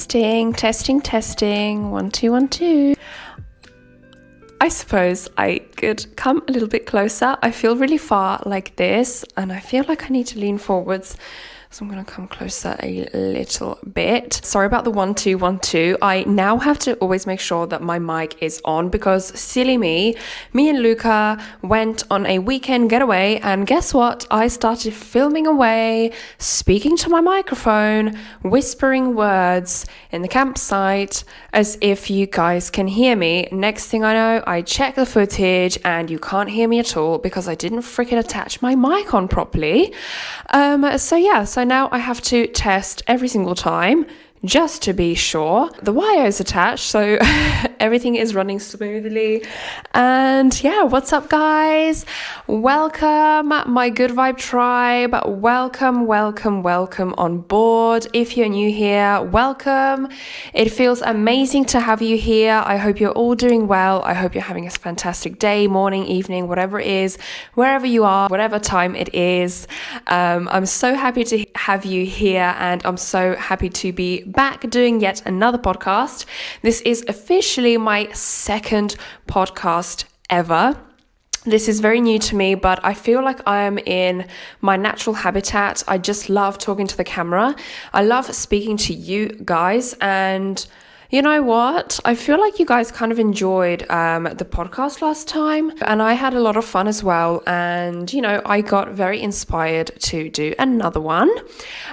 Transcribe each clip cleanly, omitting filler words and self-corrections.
Testing. 1, 2, 1, 2. I suppose I could come a little bit closer. I feel really far like this, and I feel like I need to lean forwards. So I'm going to come closer a little bit. Sorry about the 1, 2, 1, 2. I now have to always make sure that my mic is on because silly me and Luca went on a weekend getaway, and guess what? I started filming away, speaking to my microphone, whispering words in the campsite as if you guys can hear me. Next thing I know, I check the footage and you can't hear me at all because I didn't freaking attach my mic on properly. So now I have to test every single time just to be sure. The wire is attached, so everything is running smoothly. And yeah, what's up, guys? Welcome, my Good Vibe tribe. Welcome on board. If you're new here, welcome. It feels amazing to have you here. I hope you're all doing well. I hope you're having a fantastic day, morning, evening, whatever it is, wherever you are, whatever time it is. I'm so happy to have you here, and I'm so happy to be back doing yet another podcast. This is officially my second podcast ever. This is very new to me, but I feel like I am in my natural habitat. I just love talking to the camera. I love speaking to you guys, and you know what? I feel like you guys kind of enjoyed the podcast last time, and I had a lot of fun as well. And, you know, I got very inspired to do another one.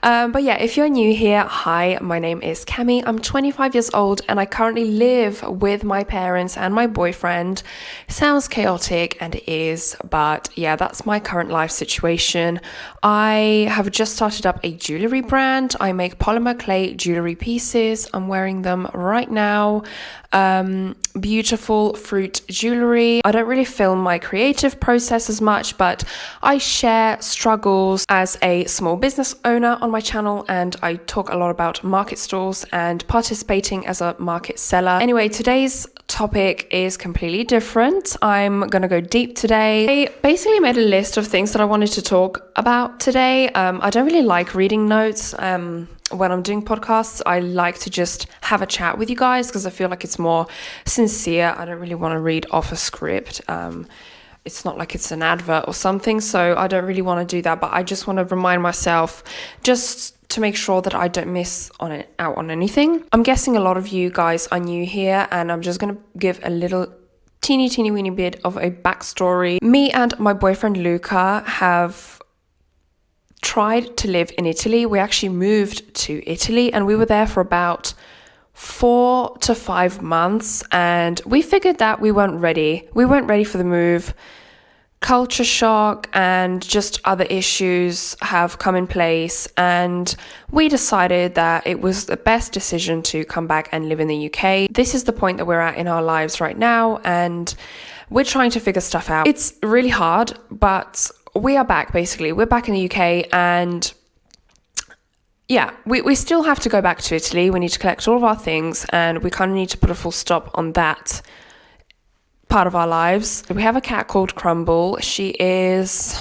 But yeah, if you're new here, hi, my name is Cami. I'm 25 years old, and I currently live with my parents and my boyfriend. Sounds chaotic, and it is, but yeah, that's my current life situation. I have just started up a jewellery brand. I make polymer clay jewellery pieces. I'm wearing them right now. Beautiful fruit jewelry. I don't really film my creative process as much, but I share struggles as a small business owner on my channel, and I talk a lot about market stalls and participating as a market seller. Anyway, today's topic is completely different. I'm gonna go deep today. I basically made a list of things that I wanted to talk about today. I don't really like reading notes when I'm doing podcasts. I like to just have a chat with you guys because I feel like it's more sincere. I don't really want to read off a script. It's not like it's an advert or something, so I don't really want to do that, but I just want to remind myself just to make sure that I don't miss out on anything. I'm guessing a lot of you guys are new here, and I'm just going to give a little teeny weeny bit of a backstory. Me and my boyfriend Luca have tried to live in Italy. We actually moved to Italy, and we were there for about 4 to 5 months, and we figured that we weren't ready. We weren't ready for the move. Culture shock and just other issues have come in place, and we decided that it was the best decision to come back and live in the UK. This is the point that we're at in our lives right now, and we're trying to figure stuff out. It's really hard, but we are back, basically. We're back in the UK, and yeah, we still have to go back to Italy. We need to collect all of our things, and we kind of need to put a full stop on that part of our lives. We have a cat called Crumble. She is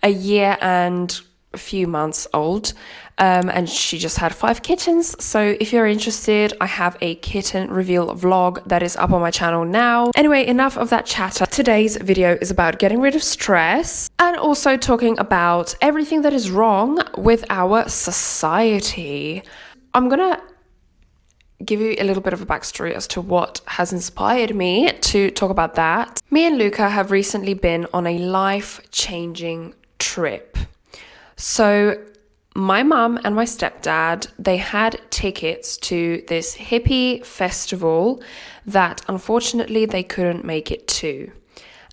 a year and a few months old, and she just had 5 kittens. So if you're interested, I have a kitten reveal vlog that is up on my channel now. Anyway, enough of that chatter. Today's video is about getting rid of stress and also talking about everything that is wrong with our society. I'm gonna give you a little bit of a backstory as to what has inspired me to talk about that. Me and Luca have recently been on a life-changing trip. So my mum and my stepdad, they had tickets to this hippie festival that unfortunately they couldn't make it to.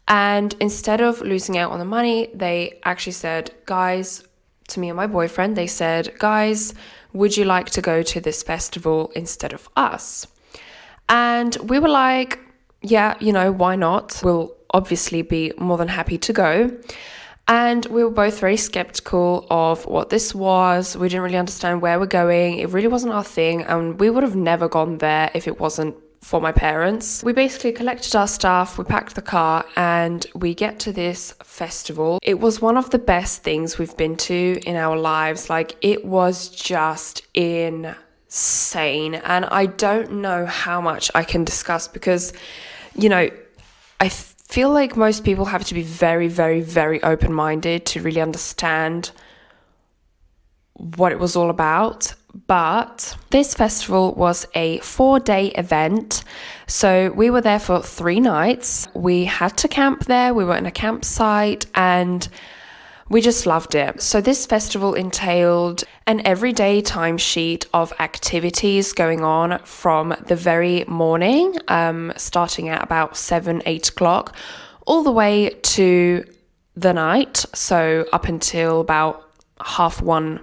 And instead of losing out on the money, they actually said, guys, to me and my boyfriend, they said, guys, would you like to go to this festival instead of us? And we were like, yeah, you know, why not? We'll obviously be more than happy to go. And we were both very skeptical of what this was. We didn't really understand where we're going. It really wasn't our thing. And we would have never gone there if it wasn't for my parents. We basically collected our stuff, we packed the car, and we get to this festival. It was one of the best things we've been to in our lives. Like, it was just insane. And I don't know how much I can discuss because, you know, I feel like most people have to be very, very, very open-minded to really understand what it was all about. But this festival was a 4-day event. So we were there for 3 nights. We had to camp there. We were in a campsite and we just loved it. So this festival entailed an everyday timesheet of activities going on from the very morning, starting at about 7-8 o'clock, all the way to the night. So up until about 1:30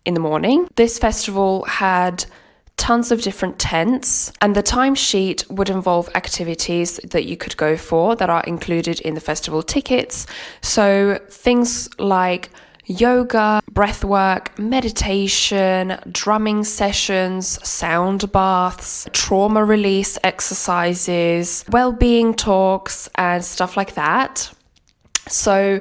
in the morning. This festival had tons of different tents, and the timesheet would involve activities that you could go for that are included in the festival tickets. So things like yoga, breathwork, meditation, drumming sessions, sound baths, trauma release exercises, well-being talks, and stuff like that. So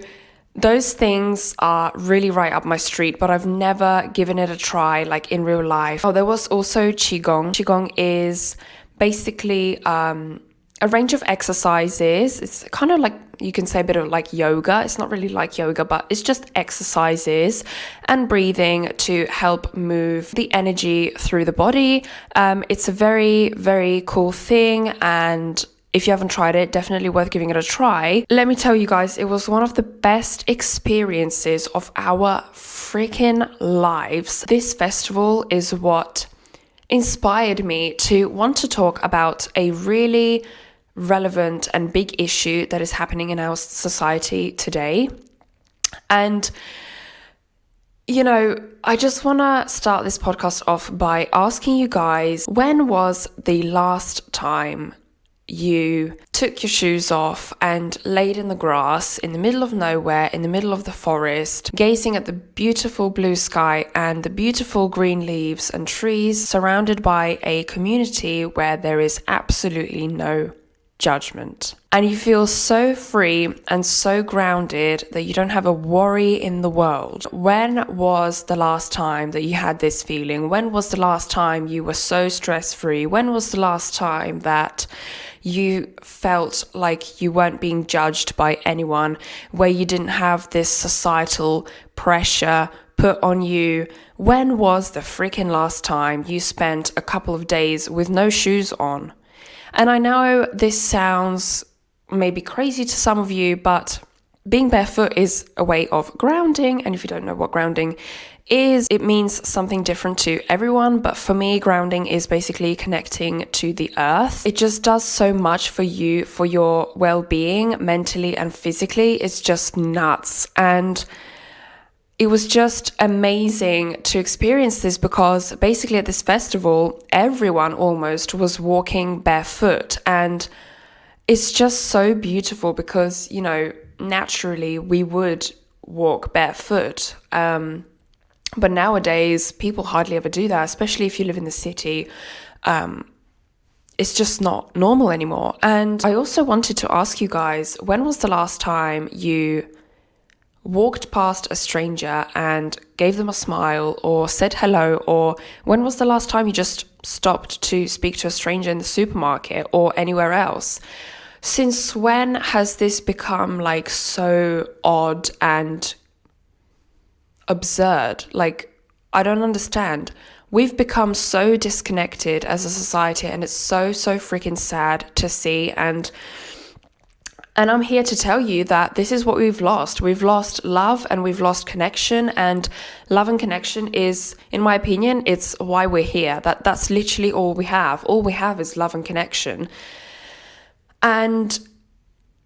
those things are really right up my street, but I've never given it a try like in real life. Oh, there was also Qigong. Qigong is basically a range of exercises. It's kind of like, you can say a bit of like yoga. It's not really like yoga, but it's just exercises and breathing to help move the energy through the body. It's a very, very cool thing, and if you haven't tried it, definitely worth giving it a try. Let me tell you guys, it was one of the best experiences of our freaking lives. This festival is what inspired me to want to talk about a really relevant and big issue that is happening in our society today. And, you know, I just want to start this podcast off by asking you guys, when was the last time you took your shoes off and laid in the grass in the middle of nowhere, in the middle of the forest, gazing at the beautiful blue sky and the beautiful green leaves and trees, surrounded by a community where there is absolutely no judgment? And you feel so free and so grounded that you don't have a worry in the world. When was the last time that you had this feeling? When was the last time you were so stress-free? When was the last time that you felt like you weren't being judged by anyone, where you didn't have this societal pressure put on you? When was the freaking last time you spent a couple of days with no shoes on? And I know this sounds maybe crazy to some of you, but being barefoot is a way of grounding. And if you don't know what grounding is, it means something different to everyone. But for me, grounding is basically connecting to the earth. It just does so much for you, for your well-being, mentally and physically. It's just nuts. And it was just amazing to experience this, because basically at this festival, everyone almost was walking barefoot. And it's just so beautiful because, you know, naturally we would walk barefoot. But nowadays, people hardly ever do that, especially if you live in the city. It's just not normal anymore. And I also wanted to ask you guys, when was the last time you walked past a stranger and gave them a smile or said hello? Or when was the last time you just stopped to speak to a stranger in the supermarket or anywhere else? Since when has this become like so odd and absurd? Like, I don't understand. We've become so disconnected as a society, and it's so freaking sad to see. And I'm here to tell you that this is what we've lost. We've lost love and we've lost connection, and love and connection is, in my opinion, it's why we're here. That's literally all we have. All we have is love and connection. And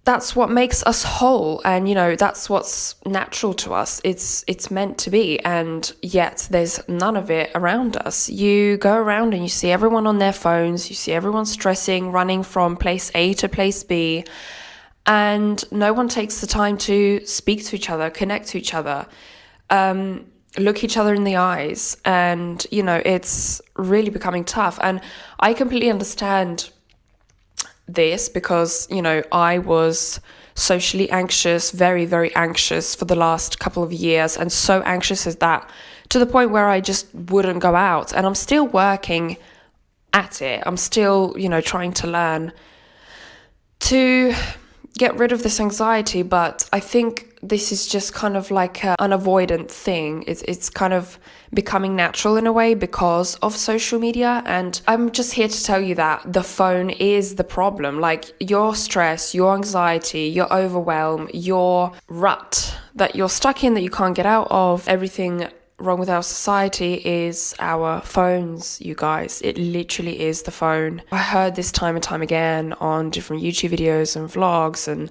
that's what makes us whole. And, you know, that's what's natural to us. It's meant to be. And yet there's none of it around us. You go around and you see everyone on their phones. You see everyone stressing, running from place A to place B. And no one takes the time to speak to each other, connect to each other, look each other in the eyes. And, you know, it's really becoming tough. And I completely understand this because, I was socially anxious, very, very anxious for the last couple of years, and so anxious as that to the point where I just wouldn't go out. And I'm still working at it. I'm still, trying to learn to get rid of this anxiety, but I think this is just kind of like an avoidant thing. It's kind of becoming natural in a way because of social media, and I'm just here to tell you that the phone is the problem. Like your stress, your anxiety, your overwhelm, your rut that you're stuck in that you can't get out of, everything wrong with our society is our phones, you guys. It literally is the phone. I heard this time and time again on different YouTube videos and vlogs, and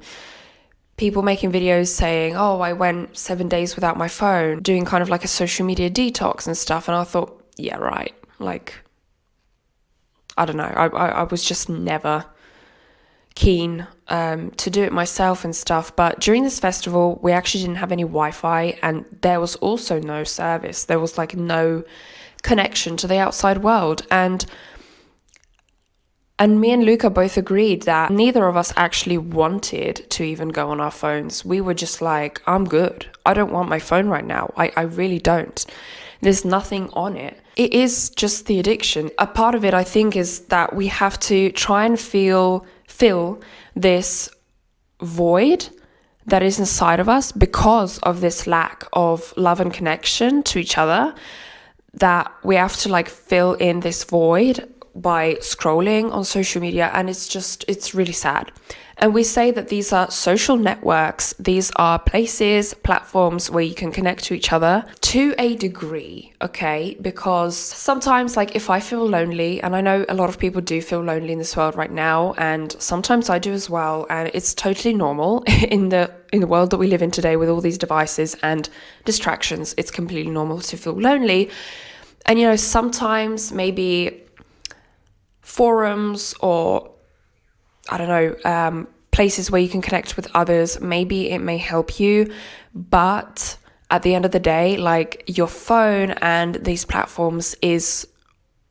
people making videos saying, oh, I went 7 days without my phone, doing kind of like a social media detox and stuff. And I thought, yeah, right. Like, I don't know. I was just never keen to do it myself and stuff. But during this festival, we actually didn't have any Wi-Fi, and there was also no service. There was like no connection to the outside world. And me and Luca both agreed that neither of us actually wanted to even go on our phones. We were just like, I'm good. I don't want my phone right now. I really don't. There's nothing on it. It is just the addiction. A part of it, I think, is that we have to try and fill this void that is inside of us because of this lack of love and connection to each other, that we have to like fill in this void by scrolling on social media. And it's really sad. And we say that these are social networks. These are places, platforms where you can connect to each other to a degree, okay? Because sometimes, like, if I feel lonely, and I know a lot of people do feel lonely in this world right now, and sometimes I do as well, and it's totally normal in the world that we live in today with all these devices and distractions. It's completely normal to feel lonely. And, sometimes maybe forums or I don't know, places where you can connect with others, maybe it may help you, but at the end of the day, like, your phone and these platforms is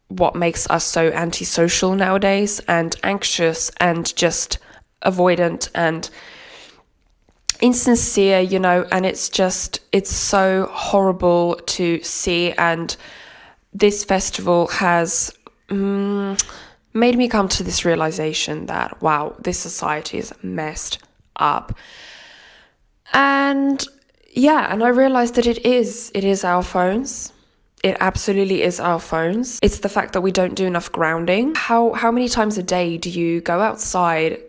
what makes us so antisocial nowadays and anxious and just avoidant and insincere, and it's so horrible to see. And this festival has made me come to this realization that, wow, this society is messed up. And I realized that it is our phones. It absolutely is our phones. It's the fact that we don't do enough grounding. How many times a day do you go outside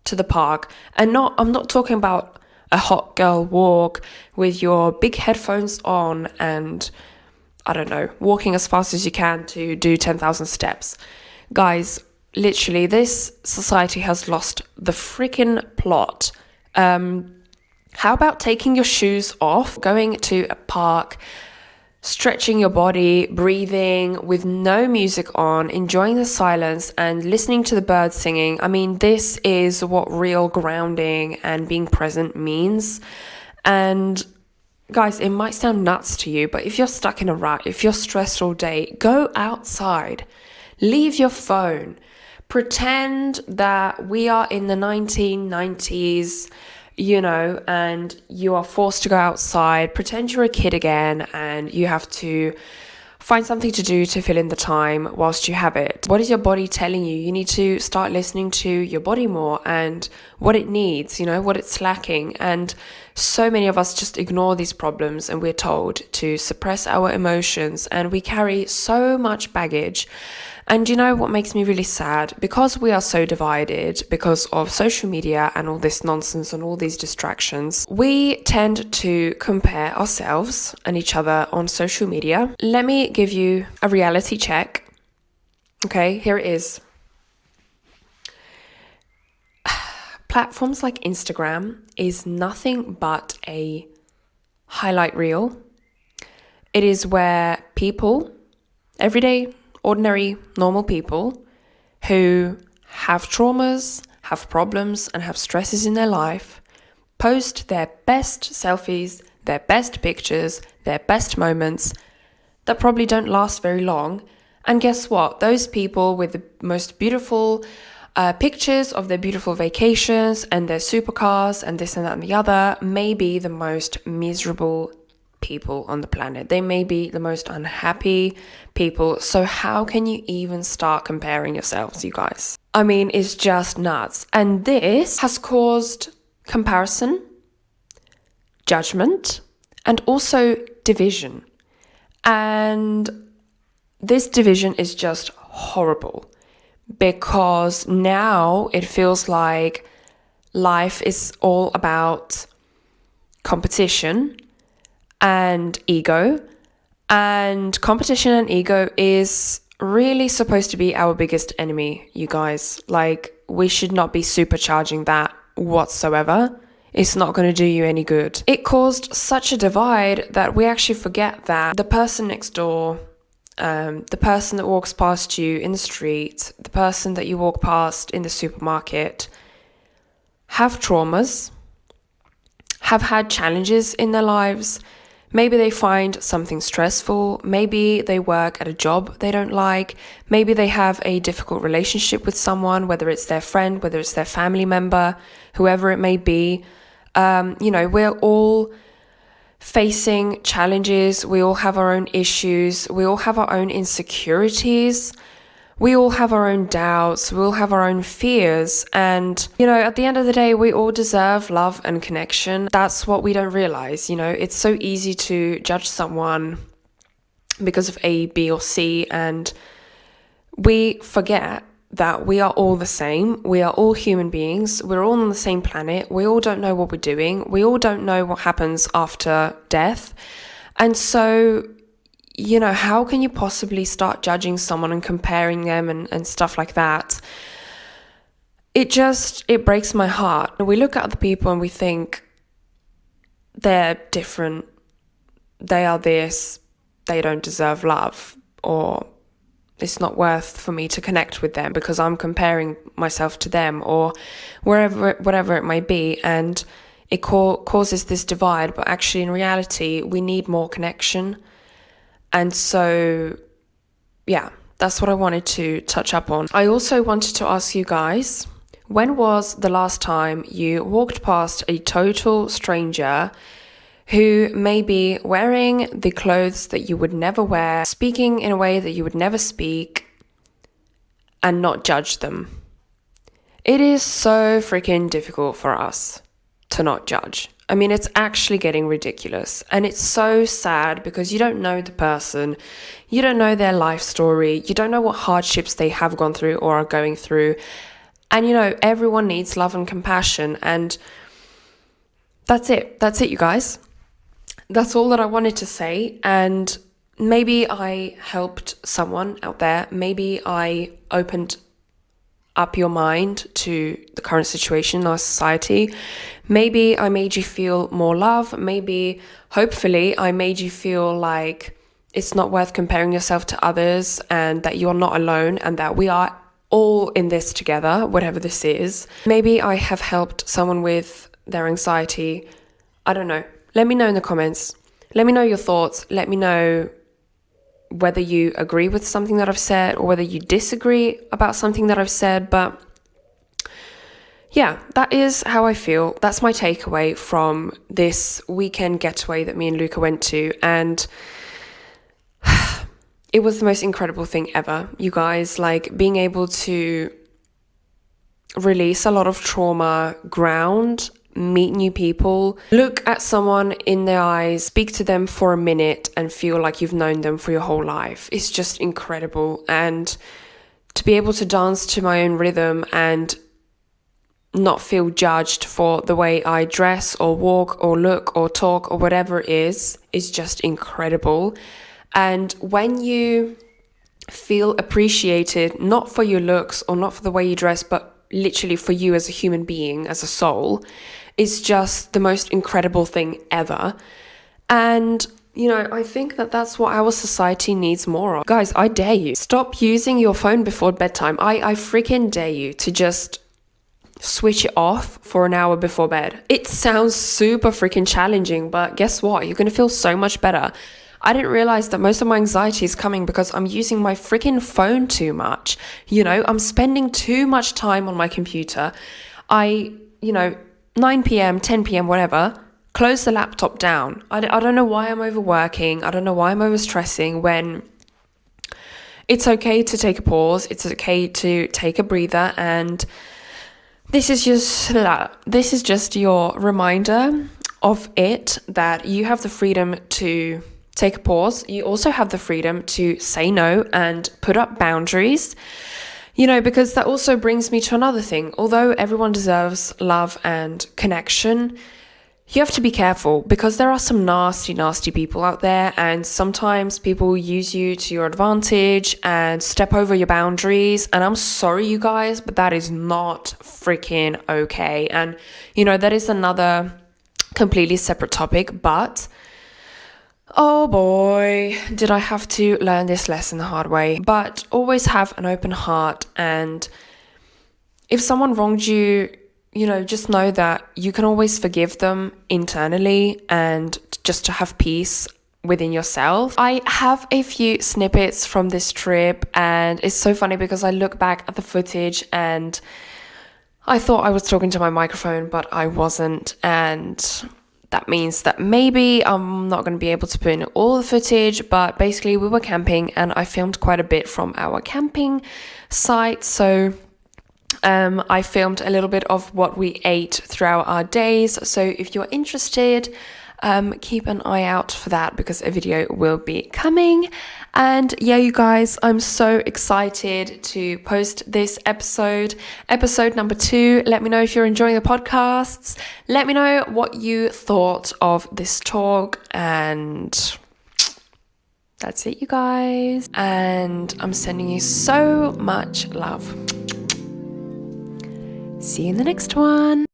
to the park? And I'm not talking about a hot girl walk with your big headphones on and, I don't know, walking as fast as you can to do 10,000 steps. Guys, literally, this society has lost the freaking plot. How about taking your shoes off, going to a park, stretching your body, breathing with no music on, enjoying the silence and listening to the birds singing? I mean, this is what real grounding and being present means. And guys, it might sound nuts to you, but if you're stuck in a rut, if you're stressed all day, go outside. Leave your phone. Pretend that we are in the 1990s, and you are forced to go outside. Pretend you're a kid again and you have to find something to do to fill in the time whilst you have it. What is your body telling you? You need to start listening to your body more and what it needs, what it's lacking. And so many of us just ignore these problems, and we're told to suppress our emotions, and we carry so much baggage. And what makes me really sad? Because we are so divided because of social media and all this nonsense and all these distractions, we tend to compare ourselves and each other on social media. Let me give you a reality check. Okay, here it is. Platforms like Instagram is nothing but a highlight reel. It is where people, everyday, ordinary, normal people who have traumas, have problems, and have stresses in their life, post their best selfies, their best pictures, their best moments that probably don't last very long. And guess what? Those people with the most beautiful pictures of their beautiful vacations and their supercars and this and that and the other may be the most miserable people on the planet. They may be the most unhappy people. So how can you even start comparing yourselves, you guys? I mean, it's just nuts. And this has caused comparison, judgment, and also division. And this division is just horrible because now it feels like life is all about competition and ego, and competition and ego is really supposed to be our biggest enemy, you guys. Like, we should not be supercharging that whatsoever. It's not going to do you any good. It caused such a divide that we actually forget that the person next door, the person that walks past you in the street, the person that you walk past in the supermarket, have traumas, have had challenges in their lives. Maybe they find something stressful. Maybe they work at a job they don't like. Maybe they have a difficult relationship with someone, whether it's their friend, whether it's their family member, whoever it may be. We're all facing challenges. We all have our own issues. We all have our own insecurities. We all have our own doubts. We all have our own fears. And, at the end of the day, we all deserve love and connection. That's what we don't realize. It's so easy to judge someone because of A, B, or C. And we forget that we are all the same. We are all human beings. We're all on the same planet. We all don't know what we're doing. We all don't know what happens after death. And so, how can you possibly start judging someone and comparing them and stuff like that? It breaks my heart. We look at other people and we think they're different. They are this. They don't deserve love. Or it's not worth for me to connect with them because I'm comparing myself to them, or whatever it may be. And it causes this divide. But actually, in reality, we need more connection. And so, that's what I wanted to touch up on. I also wanted to ask you guys, when was the last time you walked past a total stranger who may be wearing the clothes that you would never wear, speaking in a way that you would never speak, and not judge them? It is so freaking difficult for us to not judge. I mean, it's actually getting ridiculous. And it's so sad because you don't know the person. You don't know their life story. You don't know what hardships they have gone through or are going through. And, everyone needs love and compassion. And that's it. That's it, you guys. That's all that I wanted to say. And maybe I helped someone out there. Maybe I opened up your mind to the current situation in our society. Maybe I made you feel more love. Maybe, hopefully, I made you feel like it's not worth comparing yourself to others and that you're not alone and that we are all in this together, whatever this is. Maybe I have helped someone with their anxiety. I don't know. Let me know in the comments. Let me know your thoughts. Let me know whether you agree with something that I've said or whether you disagree about something that I've said. But yeah, that is how I feel. That's my takeaway from this weekend getaway that me and Luca went to. And it was the most incredible thing ever, you guys. Like, being able to release a lot of trauma, ground, meet new people, look at someone in their eyes, speak to them for a minute and feel like you've known them for your whole life. It's just incredible. And to be able to dance to my own rhythm and not feel judged for the way I dress or walk or look or talk or whatever it is just incredible. And when you feel appreciated, not for your looks or not for the way you dress, but literally for you as a human being, as a soul, is just the most incredible thing ever. And, I think that that's what our society needs more of. Guys, I dare you. Stop using your phone before bedtime. I freaking dare you to just switch it off for an hour before bed. It sounds super freaking challenging, but guess what? You're going to feel so much better. I didn't realize that most of my anxiety is coming because I'm using my freaking phone too much. You know, I'm spending too much time on my computer. 9 p.m., 10 p.m., whatever, close the laptop down. I don't know why I'm overworking. I don't know why I'm overstressing when it's okay to take a pause. It's okay to take a breather. And this is just your reminder of it, that you have the freedom to take a pause. You also have the freedom to say no and put up boundaries, you know, because that also brings me to another thing. Although everyone deserves love and connection, you have to be careful because there are some nasty, nasty people out there, and sometimes people use you to your advantage and step over your boundaries. And I'm sorry, you guys, but that is not freaking okay. And, you know, that is another completely separate topic, but oh boy, did I have to learn this lesson the hard way. But always have an open heart, and if someone wronged you, you know, just know that you can always forgive them internally and just to have peace within yourself. I have a few snippets from this trip, and it's so funny because I look back at the footage and I thought I was talking to my microphone, but I wasn't. And that means that maybe I'm not going to be able to put in all the footage, but basically we were camping and I filmed quite a bit from our camping site. So I filmed a little bit of what we ate throughout our days. So if you're interested, keep an eye out for that because a video will be coming. And yeah, you guys, I'm so excited to post this episode number 2. Let me know if you're enjoying the podcasts. Let me know what you thought of this talk, and that's it, you guys. And I'm sending you so much love. See you in the next one.